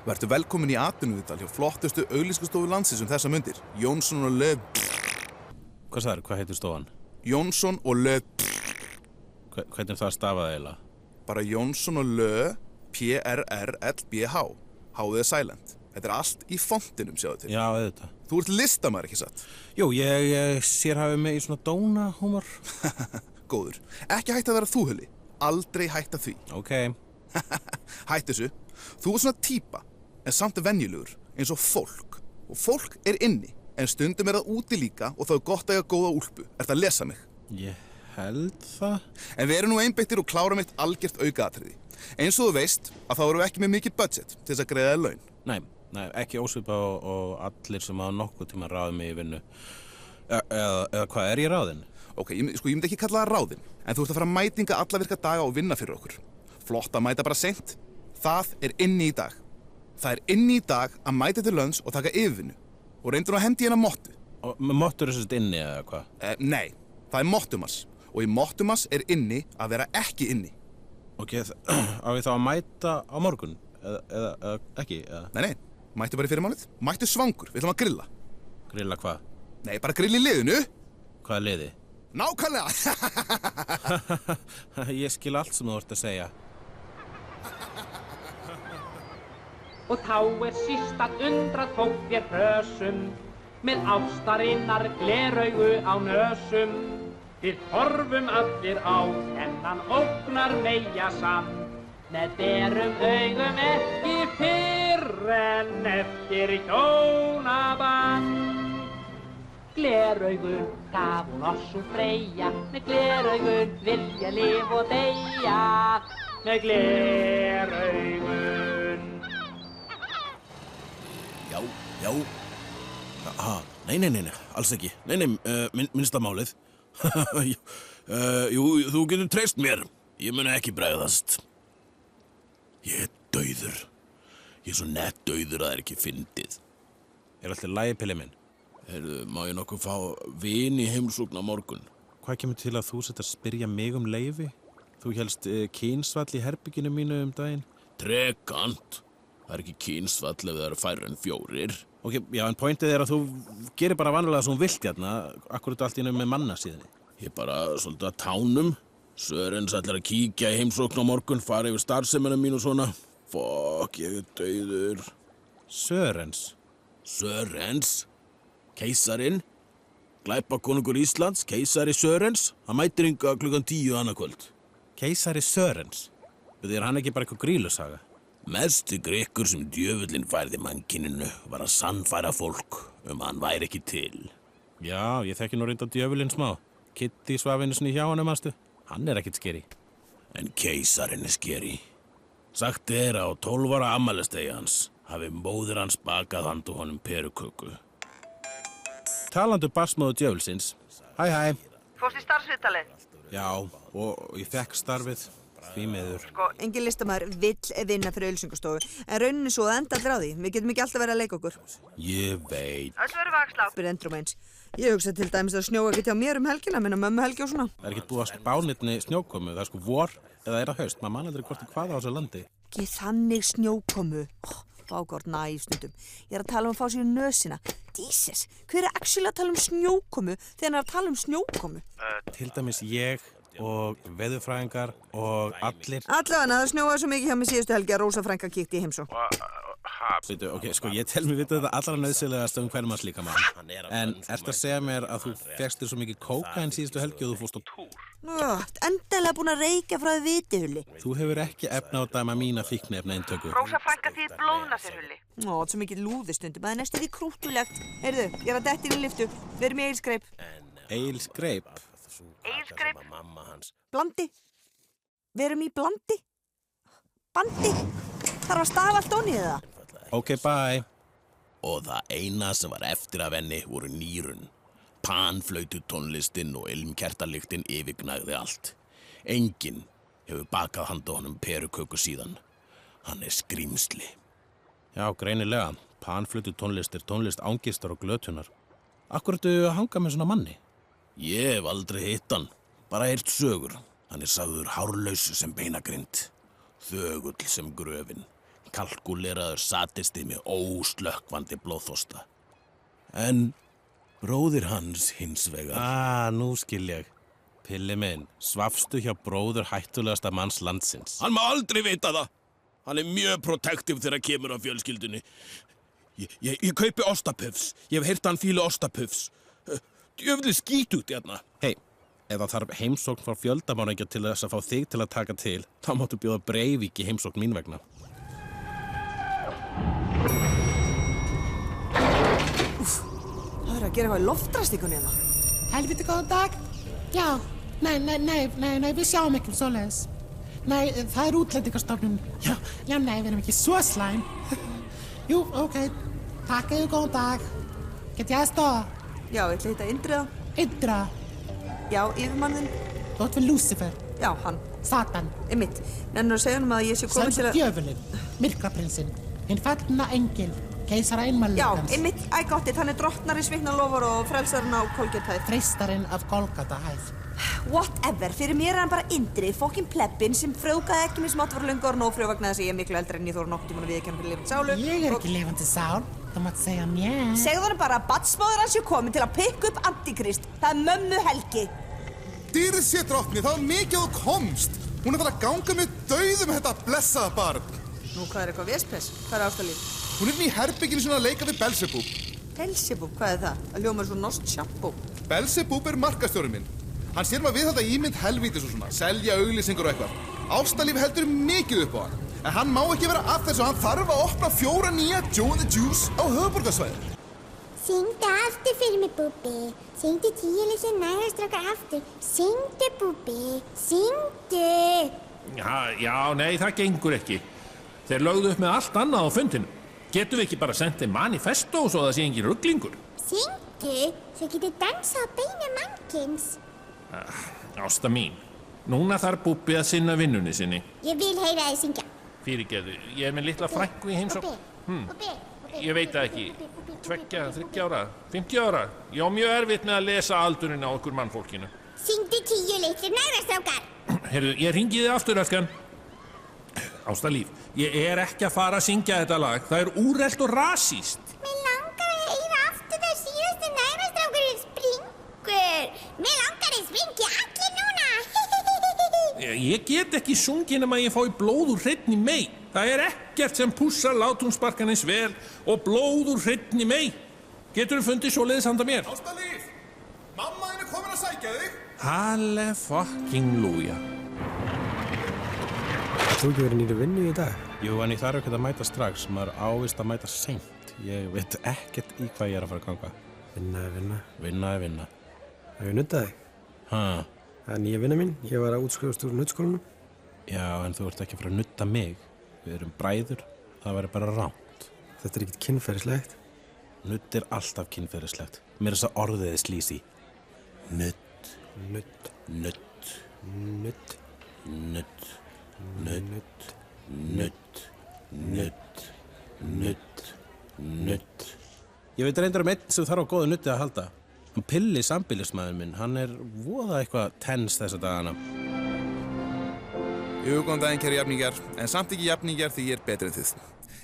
Vertu velkomin í atvinnuviðtal hjá flottustu auglýsingastofu landsins þessa mundir. Jónsson og Löf. Hvað sagðirðu? Hvað heitir stofan? Jónsson og Löf. Hvernig það stafað eiginlega? Bara Jónsson og Löf, P-R-R-L-B-H. Háðið er silent. Þetta allt í fontinum, sjáðu til. Já, auðvitað. Þú ert listamaður, ekki satt? Jú, ég sérhæfi mig í svona dónahúmor. Góður. Ekki hætta að vera þú, Hulli. Aldrei hætta því. Ok. Hættu þessu. Þú ert svona típa, en samt venjulegur, eins og fólk. Og fólk er inni, en stundum er það úti líka og þá er gott að eiga góða úlpu. Ertu að lesa mig? Ég held það. En við erum nú einbeittir og klárum eitt algjört aukaatriði. Eins og þú veist að þá erum við ekki með mikið budget til þess að greiða þér laun. Nei, ekki ósvipað og allir sem hafa nokkuð tíma ráðið mig í vinnu. Eða hvað, er ég ráðinn? Ok, ég myndi ekki kalla það ráðinn, en þú ert að fara að mætinga alla virka daga og vinna fyrir okkur. Flott að mæta bara seint. Það er inni í dag. Það er inni í dag að mæta til lönns og taka yfirvinnu. Og reyndur að hendi hérna mottu. Og mottur er sérst inni eða hvað? Nei, það er mottumas. Og í mottumas er inni að vera ekki inni. Ok, á ég þá að mæta á morgun? Eða ekki? Eða? Nei, mættu bara í fyrirmálið. Mættu svangur, við ætlum að grilla. Grilla hvað? Nei, bara grill í liðinu. Hvað er liði? Nákvæmlega! Ég skil allt sem þú ert að segja. Og þá er síst að undra tók þér hrösum með ástarinnar gleraugu á nösum. Við horfum allir á þennan ógnar meyjasann með berum augum ekki fyrr en eftir hjónaband. Gleraugun gaf hún oss og Freyja, með gleraugun vilja lifa og deyja, með gleraugun. Já. Nei, alls ekki. Nei, minnsta málið. Jú, þú getur treyst mér. Ég mun ekki bregðast. Ég er dauður. Ég er svo nett dauður að það er ekki fyndið. Er alltaf lagi, Pilli minn? Heyrðu, má ég nokkuð fá vin í heimsókn á morgun? Hvað kemur til að þú sett að spyrja mig um leyfi? Þú hélst kynsvall í herbygginu mínu daginn? Trekant. Það er ekki kynsvall ef það eru færri en 4. Ok, já, en pointið er að þú gerir bara vanlega sem þú vilt hérna. Akkur allt í einu með manna síðan. Ég er bara svolítið að tánum. Sörens ætlar að kíkja í heimsókn á morgun, fara yfir starfsemina mín og svona. Fokk, ég er dauður. Sörens? Keisarinn? Glæpakonungur Íslands, keisari Sörens. Hann mætir hingað klukkan 10 annað kvöld. Keisari Sörens? Er hann ekki bara eitthvað grýlusaga? Mesti grikkur sem djöfullinn færði mannkyninu var að sannfæra fólk að hann væri ekki til. Já, ég þekki nú reynda djöfullinn smá. Kitty svaf einu sinni hjá honum, manstu? Hann er ekkert skeri. En keisarinn er skeri. Sagt er á 12 ára afmælisdegi hans hafi móðir hans bakað handa honum peruköku. Talandi barsmóður djöfulsins. Hæ. Fórst í starfsviðtalið? Já, og ég fekk starfið. Því miður. Sko, engin listamaður vill vinna fyrir auglýsingastofu, en rauninni svo að enda allir á því. Við getum ekki alltaf verið að leika okkur. Ég veit. Öll verður vaxlá. Spyr endrum eins. Ég hugsa til dæmis að snjóa ekki hjá mér helgina, minna mömmu helgi og svona. Það er ekki búið að spánirni snjókomu, það er sko vor eða er það haust. Maður man aldrei hvort hvað á þessu landi. Ekki þannig snjókomu. Bágórt næf stundum. Ég er að tala um að fá sér nösina. Jesus, hver er actually að tala um snjókomu þegar hann er að tala um snjókomu? Til dæmis ég og veðurfræðingar og allir. Allavega, það snjóaði svo mikið hjá mig síðustu helgi að Rósa frænka kíkti í heimsókn. Ok, sko, ég tel mér vita þetta allra nauðsynlegast hvermanns líka mann. En ertu að segja mér að þú fékkst þér svo mikið kókaín síðustu helgi og þú fórst á túr? Endilega búin að reykja frá þið viti, Hulli. Þú hefur ekki efna á að dæma mína fíkniefna inntöku. Rósa frænka þið blóðna sér, Hulli. Þetta er svo mikið lúðistundum, það er næstu því krúttulegt. Heyrðu, ég er að detta inn í lyftu. Verum í Egilsgreip. Egilsgreip? Egilsgreip. Blandi. Verum í blandi. Bandi. Þarf að stafa allt onnið það. Ok, bye. Og það eina sem var eftir af henni voru nýrun. Panflautu tónlistin og ilmkertalyktin yfirgnægði allt. Enginn hefur bakað handa honum peruköku síðan. Hann er skrýmsli. Já, greinilega. Panflautu tónlist er tónlist ángistar og glötunar. Akkur ertu að hanga með svona manni? Ég hef aldrei hitt hann. Bara heyrt sögur. Hann er sagður hárlaus sem beinagrind. Þögull sem gröfin. kalkúleraður satisti með óslökkvandi blóðþorsta. En bróðir hans hins vegar. Nú skil ég. Pilli minn, svafstu hjá bróður hættulegasta manns landsins? Hann má aldrei vita það. Hann mjög protective þegar kemur á fjölskyldunni. Ég kaupi ostapufs. Ég hef heyrt hann fíla ostapufs. Djöfli skít út hérna. Hei, ef það þarf heimsókn frá fjöldamorðingja til þess að fá þig til að taka til, þá máttu bjóða Breivik í heimsókn mín vegna. Það að gera eitthvað í loftræstingunni hérna. Helviti góðan dag. Já, nei, við sjáum ekki svoleiðis. Nei, það útlendingastofnun. Já, nei, við erum ekki svo slæm. Jú, ok, takk eða góðan dag. Get ég aðstoða? Já, ég ætla að hitta Indriða. Indra, Já, yfirmannin. þú ert við Lucifer, Já, hann. Satan, Einmitt. Nennur að segja honum að ég sé komin til að... djöfulinn, myrkraprinsinn, hinn fallna engil, keisara Já, einmanleikans, einmitt, I got it. Hann er drottnar í Sviknalofar og frelsarinn á Kolgetæð. freistarinn af Golgatahæð. Whatever, fyrir mér er hann bara Indrið, fokkin plebbin sem frjóðgaði ekki með smátt var löngu orðin ófrjóð vegna þess að ég er miklu eldri en ég þóra nokkuð tímann að viðurkenna fyrir lifandi sálu. Ég er ekki lifandi sál, þú mátt segja mér. Segðu hann bara að barnsmóðir hans sé komin til að pikka upp Antikrist. Það er mömmu Helgi. Dýrið sé drottni, það var mikið að þú komst. Hún er bara að ganga með dauðum þetta blessaða barn. Nú, hvað er eitthvað vespes? Hvað er Ástalíf? Hún er í herbygginu svona að leika við Belzebub. Belzebub, hvað er það? Það hljómar svo norskt sjampó. Belzebub er markastjórinn minn. Hann sér að viðhalda ímynd helvítis og svona, selja auglýsingur og eitthvað. Ástalíf heldur mikið upp á hann. En hann má ekki vera að þessu, hann þarf að opna 4 nýja Joe and the Juice á höfuðborgarsvæðinu. Syngdu aftur fyrir mig, Búbbi. Syngdu 10 litlir næðarstrákar aftur. Syngdu, Búbbi. Syngdu. Já, nei, það gengur ekki. Þeir lögðu upp með allt annað á fundinu. Getum við ekki bara sendt þeim manifesto svo það sé engin ruglingur? Syngdu, svo getur dansað á beinu mannkins. Ásta mín, núna þarf Búbbi að sinna vinnunni sinni. Ég vil heyra þið syngja. Fyrirgeðu, ég er með litla frænku í heimsókn. Búbbi. Ég veit það ekki. 2, 3 ára, 50 ára. Ég á mjög erfitt með að lesa aldurinn á okkur mannfólkinu. Syngdu 10 litlir næðarstrákar. Heyrðu, ég ringi þið aftur, Öskan. Ástalíf, ég er ekki að fara að syngja þetta lag. Það er úrelt og rasíst. Mér langar að heyra aftur þegar síðustu næðarstrákurinn springur. Mér langar að springi allir núna. Ég get ekki sungið nema ég fái blóð úr hreinni mei. Það er ekkert sem pússar látúnsbarkan eins vel og blóð úr hreinni mei. Geturðu fundið svoleiðis handa mér? Ástalíf, mamma þín er komin að sækja þig. Hallefucking-lúja. Þú ekki verið nýri vinnu í dag? Jú, en ég þarf ekkert að mæta strax. Maður ávist að mæta seint. Ég veit ekkert í hvað ég er að fara að ganga. Vinna er vinna. Vinna er vinna. Hef ég nuttað þig? Það er nýja vinna mín. Ég var að útskrifast úr nuttskólanum. Já, en þú ert ekki að fara að nutta mig. Við erum bræður. Það væri bara ránt. Þetta er ekkert kynferðislegt. Nutt er alltaf kynferðislegt. Mér er þess að orðið er slísi. Nutt. Nutt. Nutt. Nutt. Nutt. Nutt. Nutt. Nutt. Nutt. Nutt. Ég veit reyndar einn sem þarf á góðu nutti að halda. Hann Pilli, sambýlismæður minn, hann er voða eitthvað tens þessa dagana. Jú, góðan daginn, kæri jafningjar, en samt ekki jafningjar því ég er betri en þið.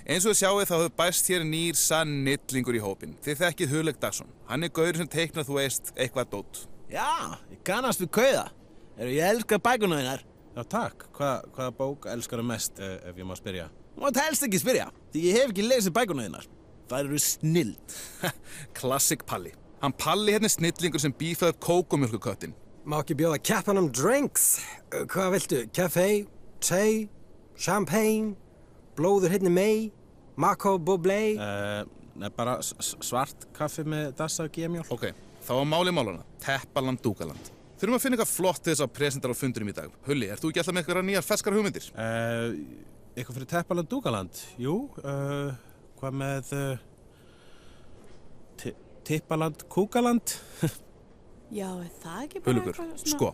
Eins og þið sjáið þá hefur bæst hér nýr sannillingur í hópinn. Þið þekkið Hugleik Dagsson. Hann er gaurinn sem teiknar, þú veist, eitthvað dót. Já, ég kannast við kauða. Ég elska bækurnar þínar. Já, takk. Hvaða bók elskar þú mest, ef ég má spyrja? Þú mátt helst ekki spyrja, því ég hef ekki lesið bækurnar þínar. Það eru snilld. Classic Palli. Hann Palli hérna er snillingur sem bífaði upp kókomjólkuköttin. Má ekki bjóða keppanum drinks. Hvað viltu? Café, te, champagne, blóður hérna mei, Mako Bublé? Bara svart kaffi með dassa GM-mjólk. Ok, þá var máli málana. Teppaland, Dúkaland. Þurfum að finna eitthvað flott til þess að presentara á fundunum í dag. Hulli, ert þú ekki alltaf með eitthvað nýjar ferskar hugmyndir? Eitthvað fyrir Teppaland, Dúkaland? Jú, hvað með... Tippaland, Kúkaland? Já, er það ekki bara Hulugur, eitthvað svona... sko,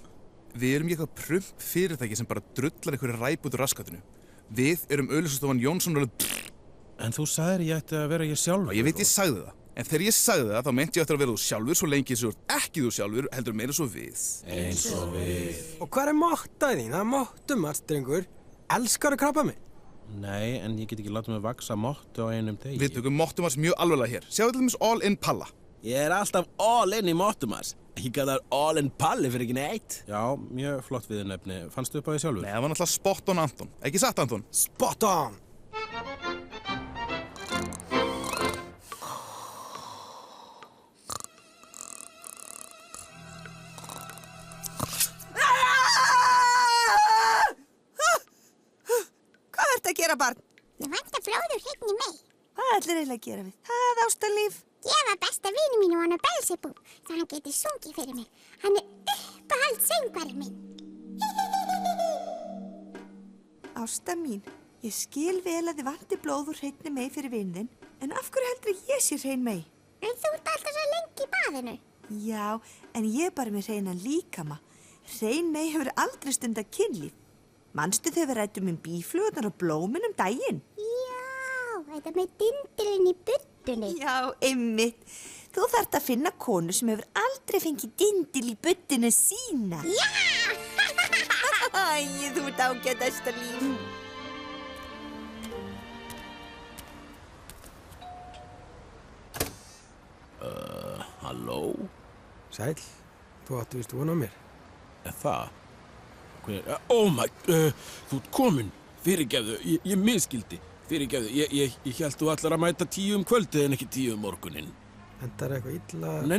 við erum ekki eitthvað prump fyrirtæki sem bara drullar einhverju ræp út úr raskatinu. Við erum auglýsastofan Jónsson og... En þú sagðir ég ætti að vera ég sjálfur. Ég veit ég sagði það. En þegar ég sagði það, þá meinti ég eftir að vera þú sjálfur svo lengi svo ekki þú sjálfur, heldur meira svo við. Eins og við. Og hvað er mottað þín? Það er mottum, drengur. Elskar að krabba mig? Nei, en ég get ekki látið mig vaksa mottu á einum degi. Við tökum Mottumars mjög alvarlega hér. Sjáðu til dæmis All in Palla. Ég er alltaf all in í Mottumars. Ég kallar all in Palli fyrir ekki neitt. Já, mjög flott viðurnefni. Fannstu upp á því sjálfur? Nei, það var náttúrulega spot on Anton. Ekki satt, Anton? Spot on! Hvað ertu að gera, barn? Ég vantar blóður hreinn í mig. Hvað ætlir eiginlega að gera við? Það, ástarlíf. Ég var besta vini mínu hann á Belzebub, svo hann getur sungið fyrir mig. Hann er uppáhald söngvari minn. Ásta mín, ég skil vel að þið vanti blóð úr hreinni mei fyrir vinðinn, en af hverju heldur ég sé hrein mei? En þú ert alltaf svo lengi í baðinu. Já, en ég er bara með hreinan líkama. Hrein mei hefur aldrei stundað kynlíf. Manstu þegar við rættum bíflugurnar og blómin daginn? Já, þetta með dindilinn í buddunni. Já, einmitt. Þú þarft að finna konu sem hefur aldrei fengið dindil í buddunni sína. Já! Æ, þú ert ágætt, ástarlíf. Halló? Sæll, þú áttu vist von á mér. Er það? Oh my, þú ert komin. Fyrirgefðu, ég miskildi. Fyrirgefðu, ég held þú allar að mæta 10 kvöldið en ekki 10 morguninn. Endar eitthvað illa... Nei,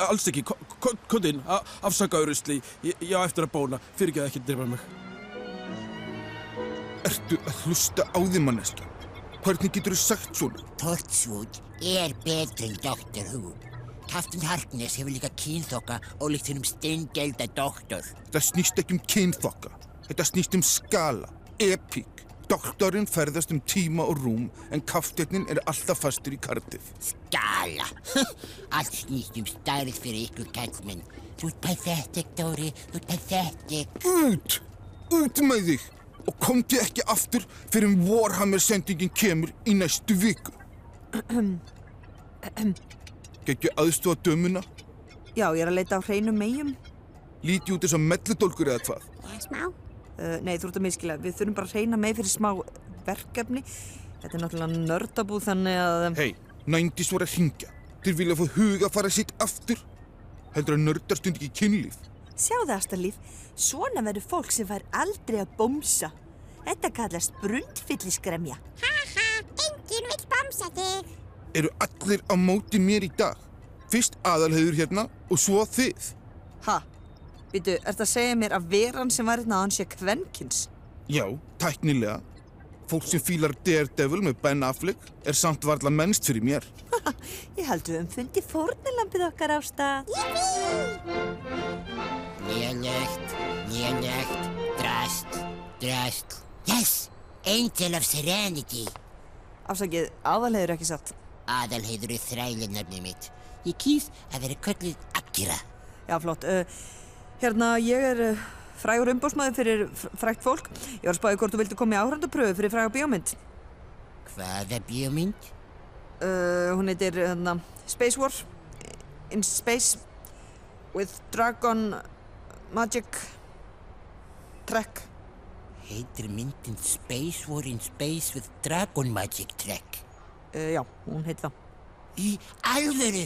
alls ekki. Komdu inn, afsakaðu rusli. Ég á eftir að bóna. Fyrirgefðu ekki að drepa mig. Ertu að hlusta á þig, manneski? Hvernig geturðu sagt svona? Torchwood er betri en Doctor Who. Captain Harkness hefur líka kynþokka ólíkt hennum steingelda doktor. Þetta snýst ekki kynþokka. Þetta snýst skala, epík. Doktorinn ferðast tíma og rúm, en kafteinninn er alltaf fastur í Cardiff. Skala! Allt snýst stærð fyrir ykkur kallmenn. Þú ert pathetic, Dóri. Þú ert pathetic. Út með þig! Og komdu ekki aftur fyrir Warhammer-sendingin kemur í næstu viku. Gekk ég aðstoða dömuna? Já, ég er að leita á hreinum meium. Líti út eins og melludólkur eða hvað? Já, smá. Nei, þú ert að miskila. Við þurfum bara að hreina mei fyrir smá verkefni. Þetta er náttúrulega nördabúð þannig að... Hei, 90s voru að hringja. Þeir vilja fá hugafara sitt aftur. Heldur að nördar stund ekki kynlíf. Sjáðu, ástarlíf, svona verður fólk sem fær aldrei að bomsa. Þetta kallast brundfyllisgremja. Enginn vill bomsa þig. Eru allir á móti mér í dag? Fyrst Aðalheiður hérna og svo þið. Ha? Býtu, ertu að segja mér að veran sem var hérna á hann sé kvenkins? Já, tæknilega. Fólk sem fílar Daredevil með Ben Affleck er samt varla mennst fyrir mér. Ég held við fundið fórnarlambið okkar, Ásta. Lélegt, drast. Yes! Angel of Serenity. Afsakið, Aðalheiður ekki satt. Aðalheiður er þrælinafni mitt. Ég kýs að vera kölluð Akira. Já, flott. Hérna, ég er frægur umbóðsmaður fyrir frægt fólk. Ég var að spáði hvort þú vildi koma í áhrandapröfu fyrir fræga bíómynd. Hvaða bíómynd? Hún heitir, Space War. In Space. With Dragon Magic Trek. Heitir myndin Space War in Space with Dragon Magic Trek? Já, hún heitir það. Í alvöru?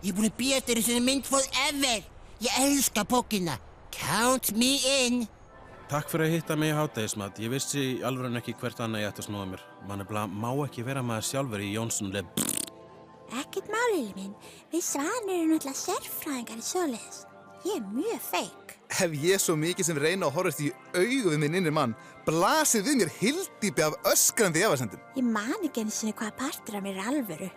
Ég er búin að bíða eftir þessari mynd forever. Ég elska bókina. Count me in. Takk fyrir að hitta mig í hádegismat. Ég vissi í alvöru ekki hvert annað ég ætti að snúa mér. Man má ekki vera maður sjálfur í Jónsson-leð. Ekkert máliði minn. Við Svanir erum náttúrulega sérfræðingar í svoleiðis. Ég er mjög feik. Hef ég svo mikið sem reyna að horfast í augu við minn innri mann, blasið við mér hyldýpi af öskrandi efasemdum. Ég man ekki einu sinni hvaða partur af mér er alvöru.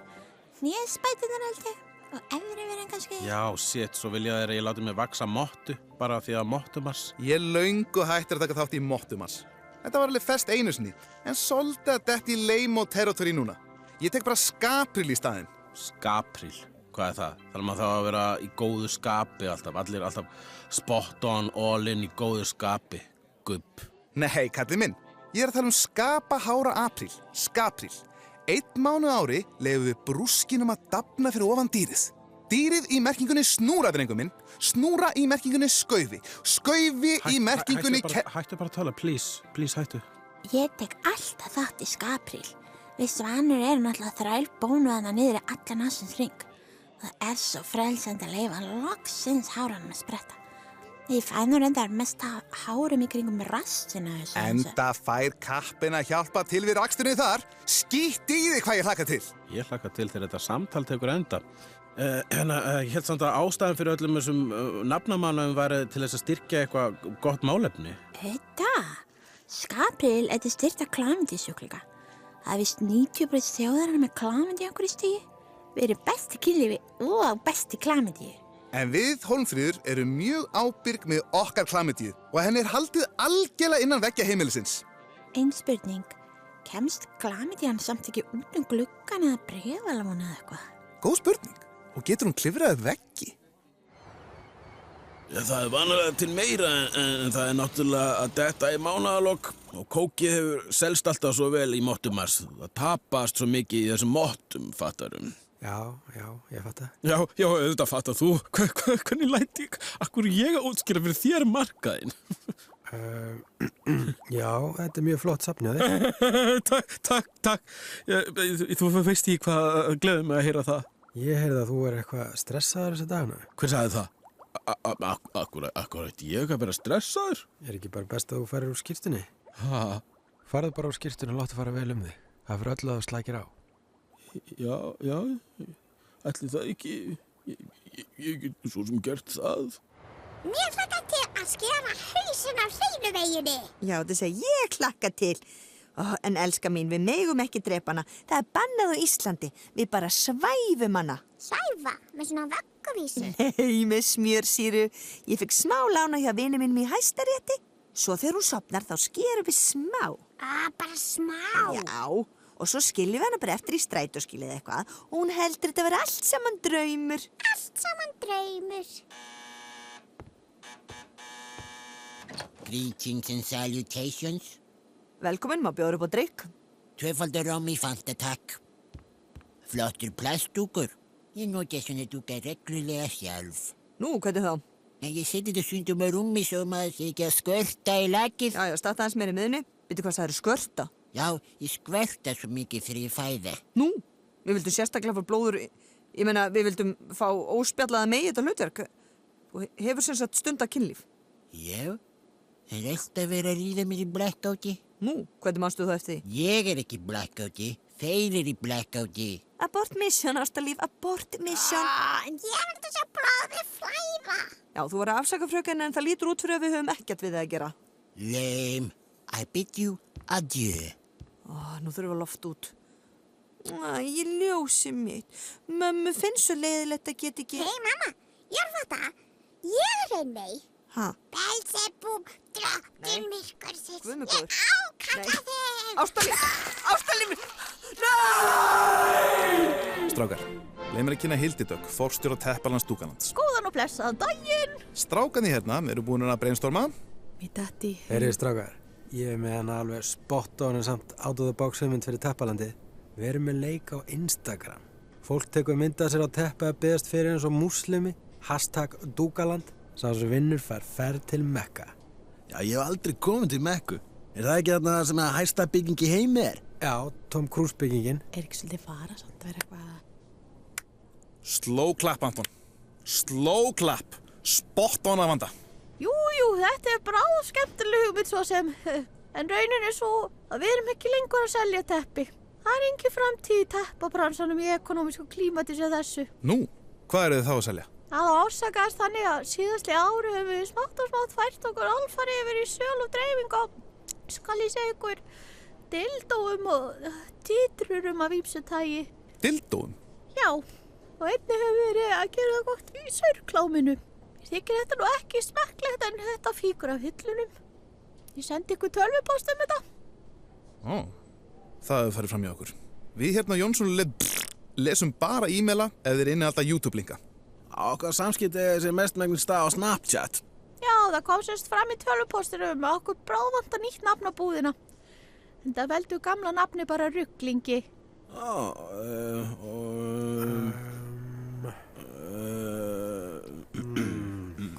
Hnésbætunar held ég. Og efri verðin kannski... Já, shit, svo vilja þeir að ég láti mig vaksa mottu, bara því að Mottumars. Ég er löngu hættur að taka þátt í Mottumars. Þetta var alveg fest einu sinni, en svolítið að detti í lame og territory núna. Ég tek bara Skapril í staðinn. Skapril? Hvað er það? Þannig að það að vera í góðu skapi alltaf. Allir alltaf spot on, all in í góðu skapi. Gubb. Nei, kallið minn. Ég er að tala skapa hára apríl. Skapril. 1 mánuð á ári leyfum við brúskinum að dafna fyrir ofan dýrið. Dýrið í merkingunni snúra, drengum minn. Snúra í merkingunni skaufi. Skaufi í merkingunni... Hættu bara að tala, please. Please, hættu. Ég tek alltaf þátt í Skapril. Við Svanur erum alltaf þrælbónu þarna niður í allan ásins hring. Það svo frelsandi að leyfa loksins háranum að spretta. Ég fæ nú reyndar mest hárum í kringum rassina. Enda fær kappin að hjálpa til við raksturinn þar. Skítt í þig hvað ég hlakka til. Ég hlakka til þegar þetta samtal tekur enda. Ég held samt að ástæðan fyrir öllum þessum nafnamannum var til þess að styrkja eitthvað gott málefni. Þetta? Skapril er til styrta klamydíusjúklinga. Það er vist 90% þjóðarinnar með klamydíu okkur í stígi. Við erum besti kynlífi og besti klamydíu. En við, Hólmfríður, erum mjög ábyrg með okkar klamydíu og henni haldið algjörlega innan veggja heimilisins. Ein spurning. Kemst klamydían samt ekki út gluggan eða bréfalvona eða eitthvað? Góð spurning. Og getur hún klifrað veggi? Já, það vanalega til meira en það náttúrulega að detta í mánaðalok og kókið hefur selst alltaf svo vel í mottumars. Það tapast svo mikið í þessum mottum, fattarum. Já, ég fatta. Já, þetta fattar þú. Hvernig læti ég? Akkur ég að útskýra fyrir þér markaðinn? Já, þetta er mjög flott safnið. Takk. Þú veist ekki hvað gleður mig að heyra það. Ég heyrði að þú eitthvað stressaður þessa dagana. Hver sagði það? Akkurat ég að vera stressaður? Er ekki bara best að þú farir úr skýrstunni? Ha? Farðu bara úr skýrstunni og láttu fara vel þig. Það fyrir öll að þú slækir á. Já, ætli það ekki. Ég get svo sem gert það. Mér hlakka til að skera hausinn af hreinu veginni. Já, þess að ég hlakka til. En elska mín, við megum ekki drepa hana. Það er bannað á Íslandi. Við bara svæfum hana. Svæfa? Með svona vögguvísu? Nei, með smjörsýru. Ég fikk smá lána hjá vini mínum í Hæstarétti. Svo þegar hún sofnar þá skerum við smá. Bara smá? Já. Og svo skiljum við hana bara eftir í strætóskilið eitthvað og hún heldur þetta vera allt saman draumur. Allt saman draumur. Greetings and salutations. Velkomin, má bjóða upp á drykk. Tvöfaldur rom í Fanta, takk. Flottur plastdúkur. Ég nota svona dúka reglulega sjálf. Nú, hvernig þá? Ég seti þetta stundum á rúmi svo maður sé ekki að skvörta í lakið. Já, starta hans meira í miðunni. Býttu hvað það eru skvörta? Já, ég skvörta svo mikið fyrir ég fæða. Nú, við vildum sérstaklega fá blóður, ég meina við vildum fá óspjallaða megi þetta hlutverk. Þú hefur sem sagt stunda kynlíf. Já, það er alltaf verið að ríða mér í blackouti. Nú, hvernig manstu það eftir því? Ég er ekki í blackouti, þeir eru í blackouti. Abort mission, ástalíf, abort mission. En ég vildi svo blóðið flæða. Já, þú var að afsaka fröken en það lítur út fyrir að við höfum ekkert við það að gera. Lame, I bid you adieu. Nú þurfum við að lofta út. Ég ljósi mitt. Mömmu finnst svo leiðilegt að geta ekki... Hei, mamma, ég fatta. Ég er einmei. Ha? Belzebub, drottinn myrkursins. Guð mig góður. Ég ákalla þig. Ástalíf! Nei! Strákar, leið mér að kynna Hildidögg, forstjóra Teppalans Dúkalands. Góðan og blessaðan daginn. Strákarnir hérna eru búin að brainstorma. Mér dætti. Heyrið strákar, ég er með hana alveg spot on en samt out of the box hugmynd fyrir Teppalandið. Við erum með leik á Instagram. Fólk tekur myndað sér á teppa að beðast fyrir eins og múslimi, #Dúkaland, sá sem vinnur fær ferð til Mekka. Já, ég hef aldrei komið til Mekku. Er það ekki þarna sem að hæsta bygging í heimi er? Já, Tom Cruise byggingin. Er ekki svolítið fara samt að vera eitthvað... Slow clap, Anton. Slow clap. Spot on að vanda. Jú, þetta er bara skemmtileg hugmynd svo sem... En raunin er svo að við erum ekki lengur að selja teppi. Það er engin framtíð í teppabransanum í ekonomísku klímati sem þessu. Nú, hvað eru þið þá að selja? Það orsakast þannig að síðastli ári höfum við smátt og smátt fært okkur alfarið yfir í sölu og dreifingu á, skal ég segja ykkur, dildóum og títrurum af ýmsu tagi. Dildóum? Já, og einnig höfum við verið að gera það gott í saurkláminu. Ég þykir þetta nú ekki smekklegt en þetta fíkur af hillunum. Ég sendi ykkur tölvupóst þetta. Það hefur farið fram hjá okkur. Við hérna á Jónsson lesum bara e-maila ef þeir inni alltaf YouTube-linka. Okkar samskipti er sem mestmegnis stað á Snapchat. Já, það kom sérst fram í tölvupóstinum að okkur bráðvanta nýtt nafn á búðina. En það veldu gamla nafni bara rugglingi.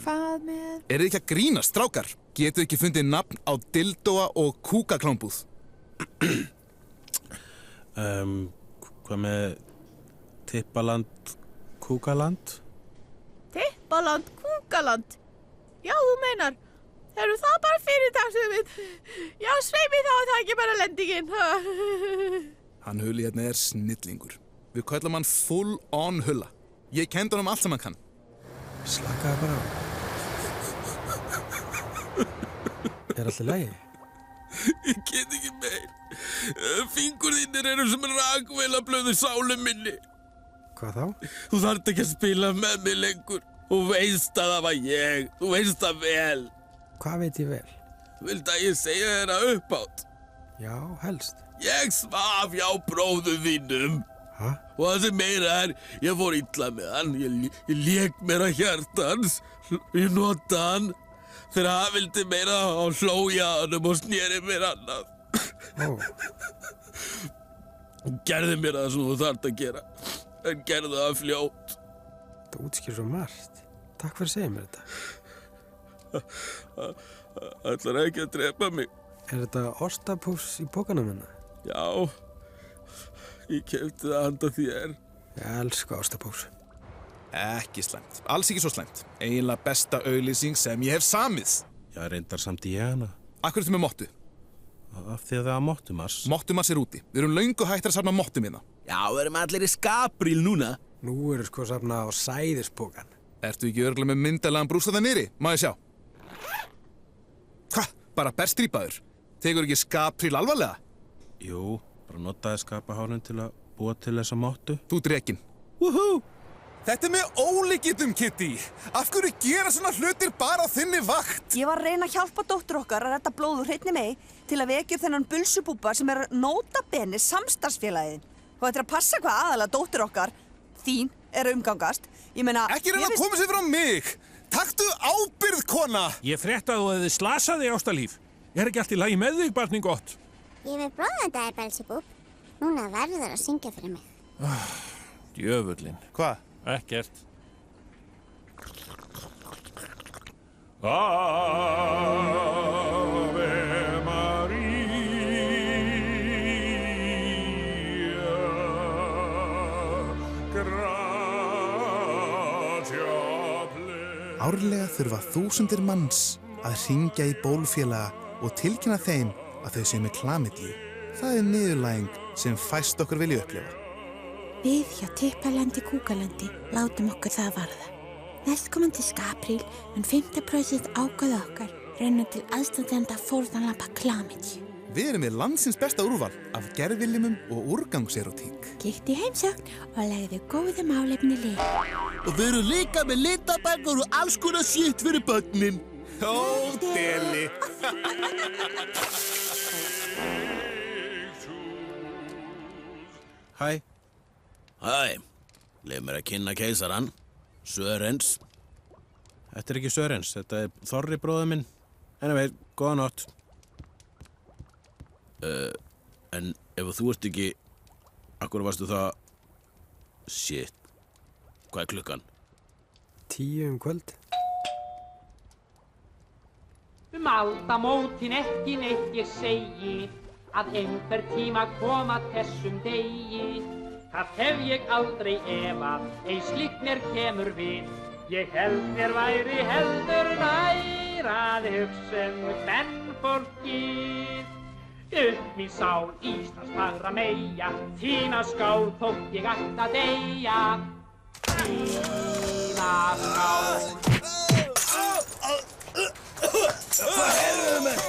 Hvað með... Eru þið ekki að grínast, strákar? Getur ekki fundið nafn á dildóa og kúkaklámbúð? Hvað með Tippaland, Kúkaland? Tippaland, Kúkaland? Já, þú meinar. Eru það bara fyrirtagshugmynd? Já, svei mig þá að það ekki bara lendingin. Hann Hulli hérna er snillingur. Við köllum hann full on Hulla. Ég kenndi honum allt sem hann kann. Slakaðu bara á. Er allt í lagi? Ég get ekki meir. Fingur þínir eru sem rakvélablöðu sálu minni. Hvað þá? Þú þarft ekki að spila með mig lengur. Þú veist að það var ég. Þú veist það vel. Hvað veit ég vel? Viltu að ég segja þér að uppátt? Já, helst. Ég svaf hjá bróður þínum. Hæ? Og það sem meira ég fór illa með hann. Ég lék mér að hjartans. Ég nota hann. Þegar hann vildi meira og hló ég að honum og sneri mér annað. Hún gerði mér það sem þú þarft að gera. En gerði það fljótt. Það útskýr svo margt. Takk fyrir að segja mér þetta. Ætlar ekki að drepa mig. Er þetta ostapús í pókanum minna? Já. Ég keypti það handa þér. Ég elska ostapús. Ekki slæmt. Alls ekki svo slæmt. Eiginlega besta auglýsing sem ég hef samið. Já, reyndar samt ég hana. Akkur ertu með mottu? Af því að það er mottumars. Mottumars er úti. Við erum löngu hættir að safna mottum hérna. Já, við erum allir í skapríl núna. Nú eru sko safna á sæðispókan. Ertu ekki örugglega með myndarlegan brúsa það niðri? Má ég sjá? Hva? Bara berstrípaður? Tekur ekki skapríl alvarlega? Jú, bara notaði skapahárun til að búa til þessa mottu. Þú drekinn. Woohoo! Þetta er með ólíkindum, Kitty. Af hverju gera svona hlutir bara á þinni vakt? Ég var að reyna að hjálpa dóttur okkar að redda blóð úr hreinni mey til að vekja upp þennan bulsubúba sem er nota bene samstarfsfélagið. Og þetta er að passa hvað aðalega dóttur okkar, þín, er að umgangast. Ég meina... Ekki reyna að koma sér frá mig! Taktu ábyrgð, kona! Ég frétta að þú hefði slasað þig, ástalíf. Er ekki allt í lagi með þig, barni gott? Ég vil bróða þetta, Belzebub. Núna verður að syngja fyrir mig. Djöfullinn. Hvað? Ekkert. Ave Maria, gratia plena. Árlega þurfa þúsundir manns að hringja í bólfélaga og tilkynna þeim að þau séu með klamydíu. Það er niðurlæging sem fæst okkur vilja upplifa. Við hjá Tippalandi Kúkalandi látum okkur það varða. Næstkomandi skapríl mun 50% ágóða okkar renna til aðstandenda fórnarlamba klamydíu. Við erum með landsins besta úrval af gervilimum og úrgangserotík. Kíktu í heimsókn og legðu góðu málefni lið. Og við erum líka með litabækur og alls konar shit fyrir börnin. Ó, deli! Hæ. Hæ. Leif mér að kynna keisarann. Sörens. Þetta er ekki Sörens, þetta er Þorri bróður minn. Anyway, góða nótt. En ef þú ert ekki, akkur varstu það... Shit. Hvað er klukkan? 10 kvöld. Aldamótin ekki neitt ég segi að einhver tíma koma þessum degi. Það hef ég aldrei efað, ei slíkt mér kemur við. Ég held mér væri heldur nær að hugsa kvenfólkið. Upp mín sál Íslands fagra meyja, þína skál þótt ég ætti að deyja. Þína skál. Hvað heldur þau með?